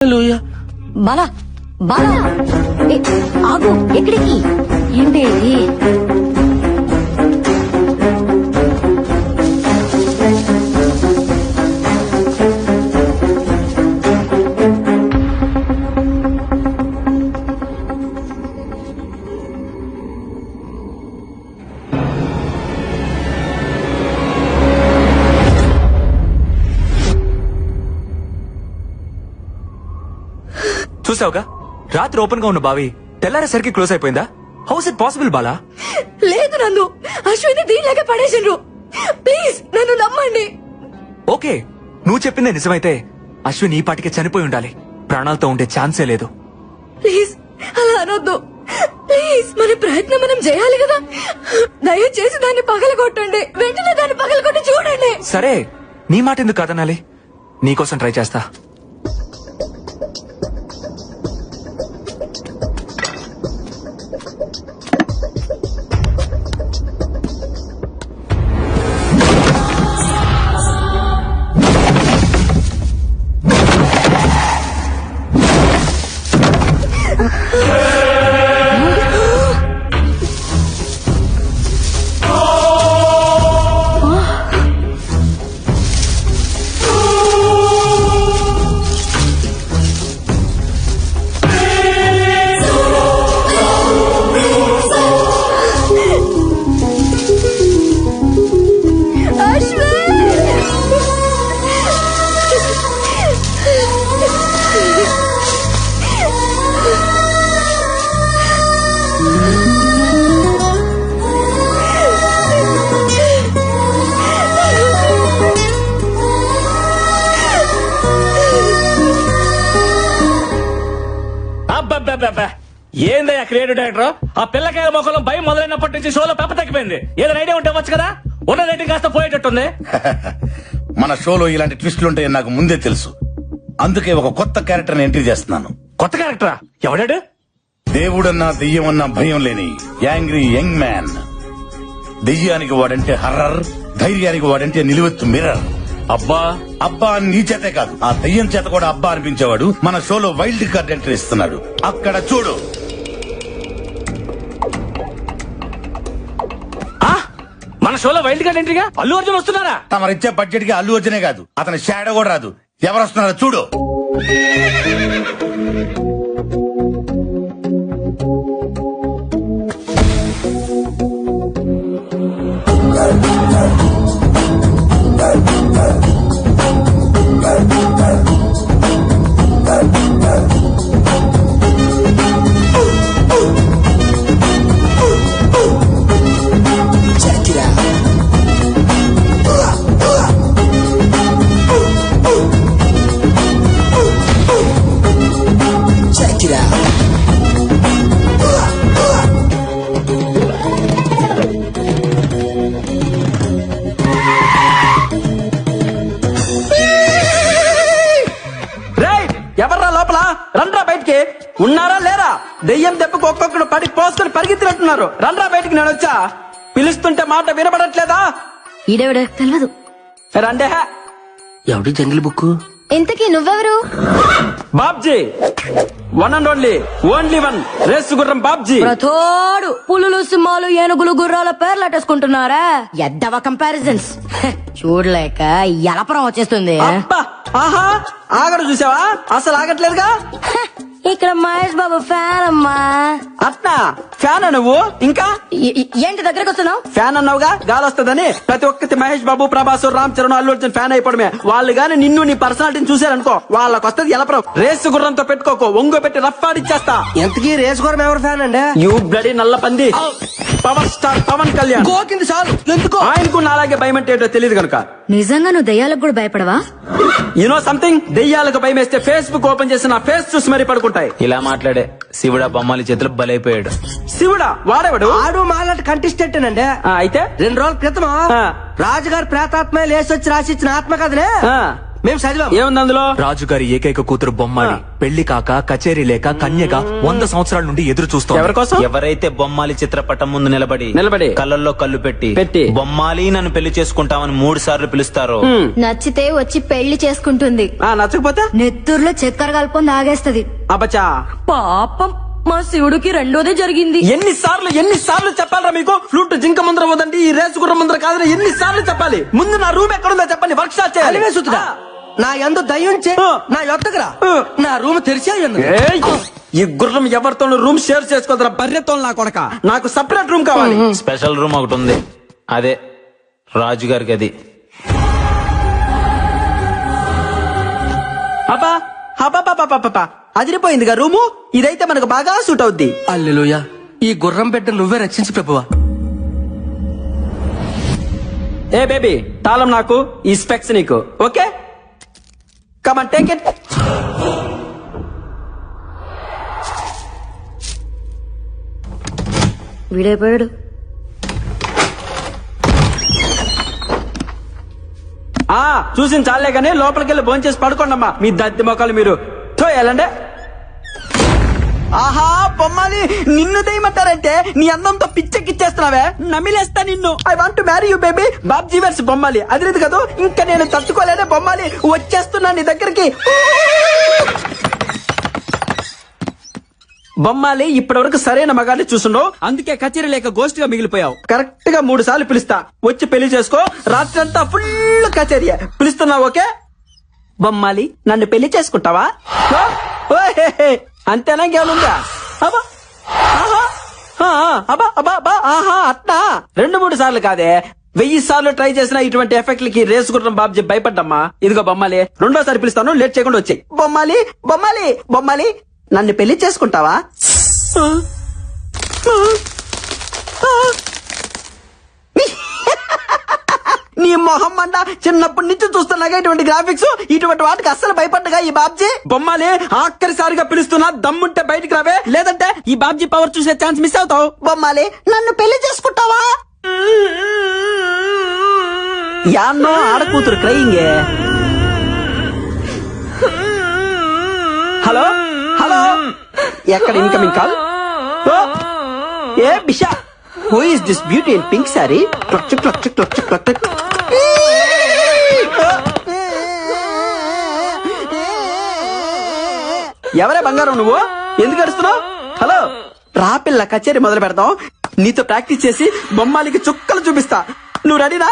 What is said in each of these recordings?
బాలా బాలా ఆగు, ఎక్కడికి? ఏంటి ఇది? చూసావుగా, రాత్రి ఓపెన్ గా ఉన్న బావి తెల్లారేసరికి క్లోజ్ అయిపోయిందా? House it possible Bala? లేదు నన్ను అశ్విని దీనిలాగా పడేసిండ్రు. ప్లీజ్ నన్ను నమ్మండి. ఓకే, నువ్వు చెప్పిందే నిజమైతే అశ్విన్ ఈ పాటికి చనిపోయి ఉండాలి. ప్రాణాలతో ఉండే ఛాన్సే లేదు. ప్లీజ్ అలా అనొద్దు. ప్లీజ్ మన ప్రయత్నం మనం చేయాలి కదా. దయచేసి దాన్ని పగలగొట్టండి. వెంటనే దాన్ని పగలగొట్టి చూడండి. సరే, నీ మాట ఎందుకు కాదనాలి? నీకోసం ట్రై చేస్తా. ఏందయ్యా క్రియేటివ్ డైరెక్టర్? ఆ పిల్లకాయల మొక్కలో భయం మొదలైనప్పటి నుంచి షోలో పెప్ప తగ్గిపోయింది. ఏదైనా ఐడియా ఉంటే వచ్చు కదా. ఉన్న రేటింగ్ కాస్త పోయేటట్టుంది. మన షోలో ఇలాంటి ట్విస్టులు ఉంటాయని నాకు ముందే తెలుసు. అందుకే ఒక కొత్త క్యారెక్టర్ ఎంట్రీ చేస్తున్నాను. కొత్త క్యారెక్టరా? ఎవడాడు? దేవుడన్నా దెయ్యమన్నా భయం లేని యాంగ్రీ యంగ్ మ్యాన్. దెయ్యానికి వాడంటే హర్రర్, ధైర్యానికి వాడంటే నిలువెత్తు మిర్రర్. అబ్బా అబ్బా అని నీ చేతే కాదు, ఆ దెయ్యం చేత కూడా అబ్బా అనిపించేవాడు మన షోలో వైల్డ్ కార్డ్ ఎంట్రీ ఇస్తున్నాడు. అక్కడ చూడు. మన షోలో వైల్డ్ కార్డ్ ఎంట్రీగా అల్లు అర్జున్ వస్తున్నారా? తమరిచ్చే బడ్జెట్ కి అల్లు అర్జునే కాదు, అతని షాడో కూడా రాదు. ఎవరు వస్తున్నారో చూడు. ఎవర్రా లోపల? రండ్రా బయటికి. ఉన్నారా లేరా? దెయ్యం దెబ్బకు ఒక్కొక్కడు పడి పోసుకొని పరిగెత్తినట్టున్నారు. రండ్రా బయటికి. నేను వచ్చా. పిలుస్తుంటే మాట వినబడట్లేదా? ఈడెవడ తెలియదు. రండే. ఎవడి జంగిల్ బుక్? ఇంతకీ నువ్వెవరు? Babji, one and only one race గుర్రం బాబ్జీ. ప్రతోడు పులులు, సింహాలు, ఏనుగులు, గుర్రాల పేర్లు అట్టేసుకుంటున్నారా? ఎద్దవ కంపారిజన్స్ చూడలేక ఎలపరం వచ్చేస్తుంది. అబ్బా, ఆహా, ఆగడు చూసావా? అసలు ఆగట్లేదుగా. ఇక్కడ మహేష్ బాబు ఫ్యాన్ అమ్మా. అట్నా? ఫ్యాన్ నువ్వు? ఇంకా ఏంటి దగ్గరకు వస్తున్నావు? ఫ్యాన్ అన్నావుగా, గాలి వస్తుందని. ప్రతి ఒక్కటి మహేష్ బాబు, ప్రభాస్, రామ్ చరణ్, అల్లు అర్జున్ ఫ్యాన్ అయిపోవడమే. వాళ్ళు గాని నిన్ను నీ పర్సనాలిటీని చూసారనుకో, వాళ్ళకి వస్తుంది ఎలపరం. రేసు గుర్రంతో పెట్టుకోకో, ఒంగో పెట్టి రఫ్ ఆడిచ్చేస్తా. ఎంతకీ రేసు గుర్రం ఎవరు ఫ్యాన్ అండి? యూ బ్లడీ నల్ల పంది. Power star Pavan Kalyan. గోకింది చాలు. ఎందుకో ఆయనకు నాలాగే భయం అంటే ఏంటో తెలియదు కనుక. నిజంగా నువ్వు దయ్యాలకు కూడా భయపడవా? యూనో సంథింగ్, దెయ్యాలకు భయం వేస్తే ఫేస్బుక్ ఓపెన్ చేసి నా ఫేస్ చూసి మరీ పడుకుంటాయి. ఇలా మాట్లాడే శివుడా బొమ్మాలి చేతులు బలైపోయాడు. శివుడా? వాడేవాడు? ఆడు మాలాంటి కంటెస్టెంట్ అండి. అయితే 2 రోజుల క్రితం ఆ. రాజుగారు ప్రేతాత్మ లేసొచ్చి రాసిచ్చిన ఆత్మ కథనే మేము చదివాం. ఏముంది అందులో? రాజుగారి ఏకైక కూతురు బొమ్మాలి పెళ్లి కాక కచేరీ లేక కన్యగా 100 సంవత్సరాల నుండి ఎదురు చూస్తోంది. ఎవరి కోసం? ఎవరైతే బొమ్మాలి చిత్రపటం ముందు నిలబడి కళ్ళల్లో కళ్ళు పెట్టి పెట్టి బొమ్మాలి నన్ను పెళ్లి చేసుకుంటామని 3 సార్లు పిలుస్తారో నచ్చితే వచ్చి పెళ్లి చేసుకుంటుంది, నచ్చకపోతే నెత్తూరులో చక్కెర కలుపుకొని తాగేస్తది. అబ్బచా పాపం మా శివుడికి రెండోదే జరిగింది. ఎన్నిసార్లు చెప్పాలరా మీకు? ఫ్లూట్ జింక ముందర వదండి, ఈ రేసు గుర్రం ముందర కాదని ఎన్నిసార్లు చెప్పాలి? ముందు నా రూమ్ ఎక్కడుందో చెప్పండి, వర్క్ స్టార్ట్ చేయాలి. అలివేసుతుడా నా ఎందు దయ్యుంచే నా యొత్తకురా నా రూమ్ తెరిచే ఏయ్! ఈ గుర్రం ఎవరితోనూ రూమ్ షేర్ చేసుకోదరా బర్రెతో నా కొడక. నాకు సపరేట్ రూమ్ కావాలి. స్పెషల్ రూమ్ ఒకటి ఉంది, అదే రాజుగారికి. అది అబ్బా అబ్బా అదిరిపోయిందిగా రూము. ఇదైతే మనకు బాగా సూట్ అవుద్ది. అల్లెలుయా, ఈ గుర్రం బిడ్డ నువ్వే రక్షించి ప్రభువా. ఏ బేబీ, తాళం నాకు, ఈ స్పెక్స్ నీకు. Okay, come on take it. వీడైపోయాడు. చూసిన చాలే గానీ లోపలికి వెళ్ళి భోంచేసి పడుకోండమ్మా. మీ దత్తి మొక్కలు మీరు వెళ్ళండి. ఆహా బొమ్మాలి, నిన్ను తెయమంటారంటే నీ అందంతో పిచ్చెక్కిచ్చేస్తున్నావే, నమిలేస్తా నిన్ను. I want to marry you baby. Babji వర్స్ బొమ్మాలి, అదిలేదు కదా. ఇంకా నేను తట్టుకోలేనే బొమ్మాలి, వచ్చేస్తున్నా నీ దగ్గరికి. బొమ్మాలి, ఇప్పటి వరకు సరైన మగాన్ని చూసుండవు, అందుకే కచేరీ లేక గోస్ట్ గా మిగిలిపోయావు. కరెక్ట్ గా 3 సార్లు పిలుస్తా, వచ్చి పెళ్లి చేసుకో. రాత్రి అంతా ఫుల్ కచేరీ. పిలుస్తున్నావు ఓకే? బొమ్మాలి, నన్ను పెళ్లి చేసుకుంటావా? అంతేనా? ఇంకేమనుందా? అబ్బా ఆహా, అబ్బా అబ్బా అబ్బా ఆహా, అట్నా 2-3 సార్లు కాదే, 1000 సార్లు ట్రై చేసిన ఇటువంటి ఎఫెక్ట్లకి రేసు గుర్రం బాబ్జీ భయపడ్డమ్మా. ఇదిగో బొమ్మాలి, 2వ సారి పిలుస్తాను, లేట్ చేయకుండా వచ్చాయి. బొమ్మాలి బొమ్మాలి బొమ్మాలి, నన్ను పెళ్లి చేసుకుంటావా? నీ మొహం మంట, చిన్నప్పటి నుంచి చూస్తున్నాగా ఇటువంటి గ్రాఫిక్స్. ఇటువంటి వాటికి అస్సలు భయపడ్డగా ఈ బాబ్జీ. బొమ్మాలి, ఆఖరిసారిగా పిలుస్తున్నా, దమ్ముంటే బయటికి రావే, లేదంటే ఈ బాబ్జీ పవర్ చూసే ఛాన్స్ మిస్ అవుతావు. బొమ్మాలి, నన్ను పెళ్లి చేసుకుంటావా? యాన్నో ఆడకూతురు క్రయింగే. హలో హలో, ఎక్కడ incoming call? A Bisha, who is this beauty in pink sorry? Clutch clutch clutch clutch. ఎవరే బంగారం నువ్వు? ఎందుకు అడుస్తున్నావు? హలో రా పిల్ల, కచేరీ మొదలు పెడతాం. నీతో ప్రాక్టీస్ చేసి బొమ్మాలికి చుక్కలు చూపిస్తా. నువ్వు రెడీనా?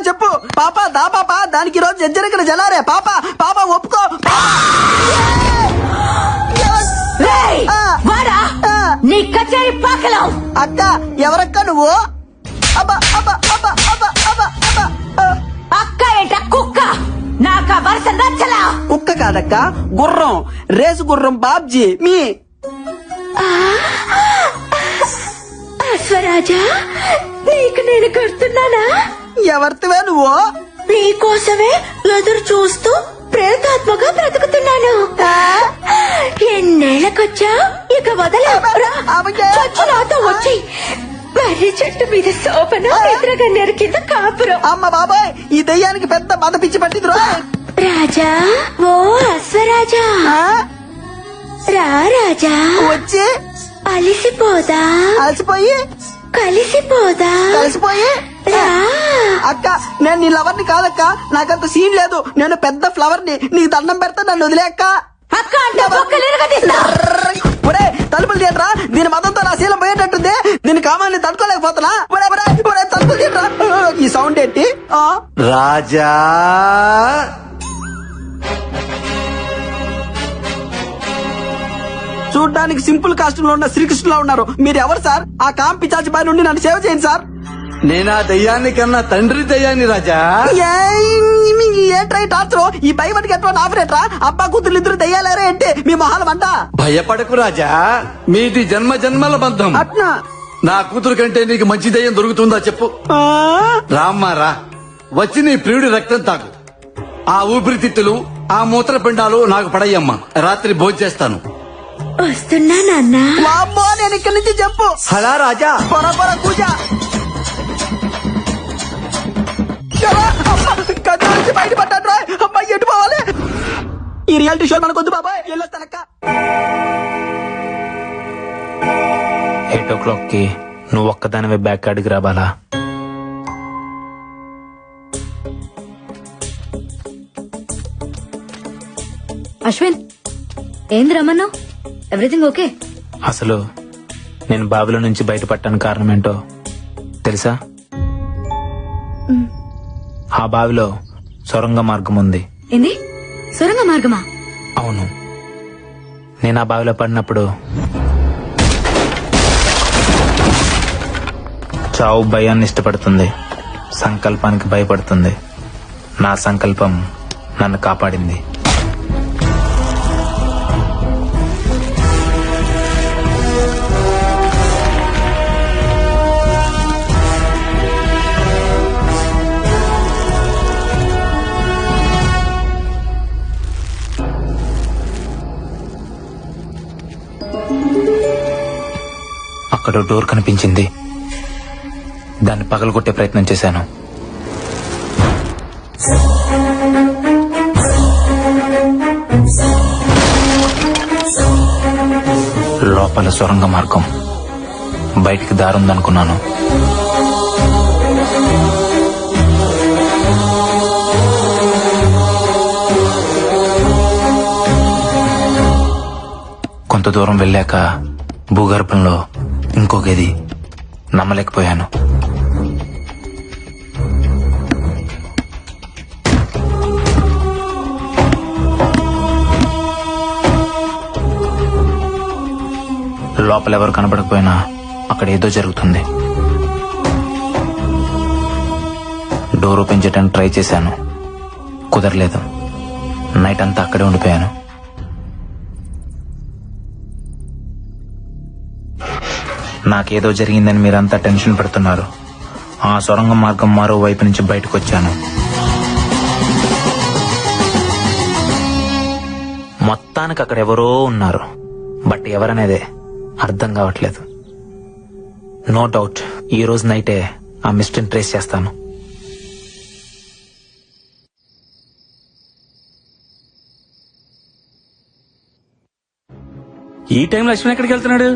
చెప్పు. పాప దా పాప, దానికి రోజు జజ్జరికన జలారే. పాప పాప ఒప్పుకో. నీ కచేరీ పాకలో. అక్క, ఎవరక్క నువ్వు? అబ్బా అబ్బా అబ్బా అబ్బా అబ్బా అబ్బా. అక్క ఏంట కుక్క? నాకు ఆ వరుస నచ్చలా. కుక్క కాదక్క, గుర్రం, రేసు గుర్రం బాబ్జీ. మీ అశ్వరాజా, నీకు నేను కడుతున్నానా? ఎవరితివే నువ్వు? నీకోసమే ఎదురు చూస్తూ ప్రేతాత్మగా బ్రతుకుతున్నాను. ఎన్నేళ్ళకొచ్చా, ఇక వదల. నాతో వచ్చి మర్రి చెట్టు మీద శోభన, ఎదురగన్నేరు కింద కాపురం. అమ్మ బాబాయ్, ఈ దయ్యానికి పెద్ద బాధ పిచ్చి పట్టింది. రాజా, ఓ అశ్వరాజా, రా రాజా, వచ్చి అలిసిపోదా? అలసిపోయి కలిసిపోయి రా. అక్క, నేను నీ లవర్ ని కాదక్క, నాకంత సీన్ లేదు. నేను పెద్ద ఫ్లవర్ ని, నీకు దండం పెడతా, నన్ను వదిలే అక్క. అక్క అంటే బొక్కలేరుగదీస్తా. ఒరే తలుపులు తీయట్రా, దీని మతంతో నా శీలం పోయేటట్టుంది. దీని కామాన్ని తట్టుకోలేకపోతున్నా. తలుపులు తీయట్రా. ఈ సౌండ్ ఏంటి? రాజా, చూడ్డానికి సింపుల్ కాస్ట్యూమ్ లో ఉన్న శ్రీకృష్ణులా ఉన్నారు. మీరు ఎవరు సార్? ఆ కాంపి చాచి పై నుండి నన్ను సేవ చేయండి సార్. నేనా దయ్యాన్ని కన్నా తండ్రి దయ్యాన్ని రాజా. ఏంట్రా టార్చర్? ఈ భయపడికి ఎటువంటి ఆఫరేట్రా? అబ్బా కూతురు ఇద్దరు దయ్యాలేరా ఏంటి? మీ మొహాలు అంట. భయపడకు రాజా, మీది జన్మ జన్మల బంధం. అట్నా? నా కూతురు కంటే నీకు మంచి దయ్యం దొరుకుతుందా చెప్పు. రామ్మా రా, వచ్చి నీ ప్రియుడి రక్తం తాకు. ఆ ఊపిరితిత్తులు, ఆ మూత్రపిండాలు నాకు పడయ్యమ్మా. రాత్రి భోంచేస్తాను. వస్తున్నా నాన్న. వామ్మో, నేను ఇక్కడి నుంచి చెప్పు. హలా రాజా, పొర కూజ. బయటపడ్డాడు. అమ్మాయి ఎటు ఈ రియాలిటీ షో మనకొద్దు బాబాయ్, వెళ్ళొస్తానక్క. 8 o'clock నువ్వు ఒక్కదానివే బ్యాక్ అడిగి రాబాలా. అశ్విన్ ఏంది రమ్మన్నావు? Everything okay? అసలు నేను బావిలో నుంచి బయటపడటానికి కారణం ఏంటో తెలుసా? ఆ బావిలో సొరంగ మార్గం ఉంది. ఏంది సొరంగ మార్గమా? అవును, నేను ఆ బావిలో పడినప్పుడు చావు భయాన్ని ఇష్టపడుతుంది, సంకల్పానికి భయపడుతుంది. నా సంకల్పం నన్ను కాపాడింది. అక్కడ డోర్ కనిపించింది. దాన్ని పగలగొట్టే ప్రయత్నం చేశాను. లోపల సొరంగ మార్గం, బయటికి దారుందనుకున్నాను. కొంత దూరం వెళ్ళాక భూగర్భంలో ఇంకో గది. నమ్మలేకపోయాను. లోపల ఎవరు కనబడకపోయినా అక్కడ ఏదో జరుగుతుంది. డోర్ ఓపెన్ చేయడానికి ట్రై చేశాను, కుదరలేదు. నైట్ అంతా అక్కడే ఉండిపోయాను. నాకేదో జరిగిందని మీరంతా టెన్షన్ పెడుతున్నారు. ఆ సొరంగ మార్గం మరో వైపు నుంచి బయటకు వచ్చాను. మొత్తానికి అక్కడ ఎవరో ఉన్నారు, బట్ ఎవరనేదే అర్థం కావట్లేదు. నో డౌట్ ఈ రోజు నైటే ఆ మిస్టరీని ట్రేస్ చేస్తాను. ఈ టైంలో అశ్విన్ ఎక్కడికి వెళ్తున్నాడు?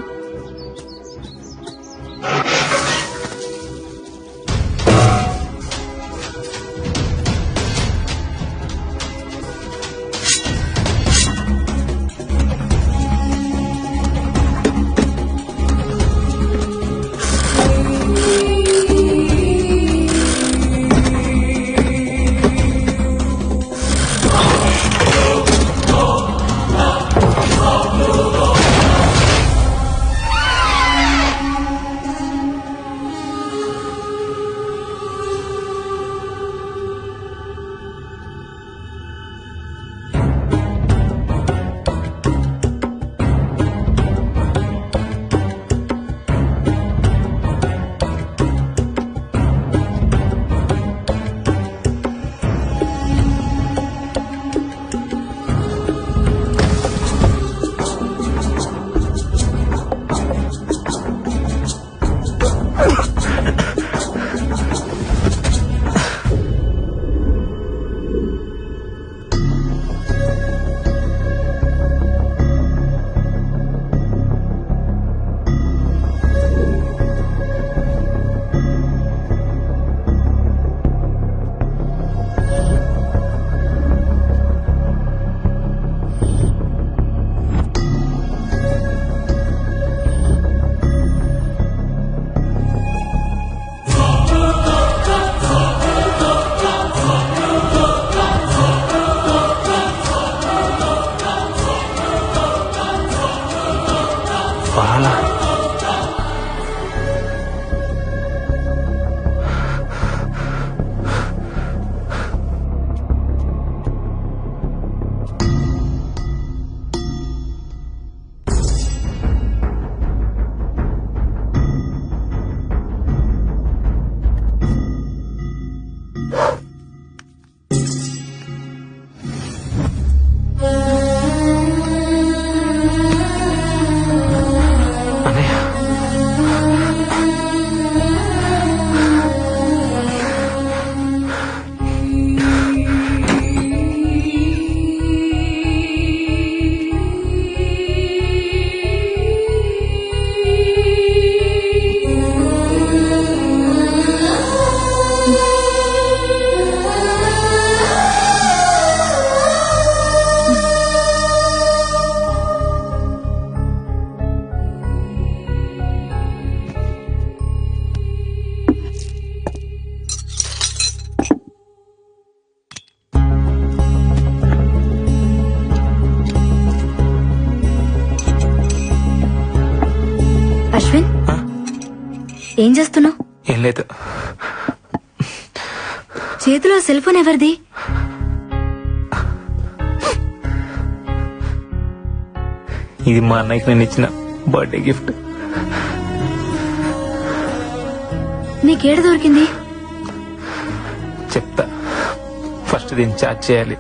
బాలా ఏం చేస్తున్నావు? ఏం లేదు. చేతిలో సెల్ ఫోన్ ఎవరిది? ఇది మా అన్నయ్యకి నేను ఇచ్చిన బర్త్డే గిఫ్ట్. నీకేడ దొరికింది? చెప్తా, ఫస్ట్ దీన్ని చార్జ్ చేయాలి.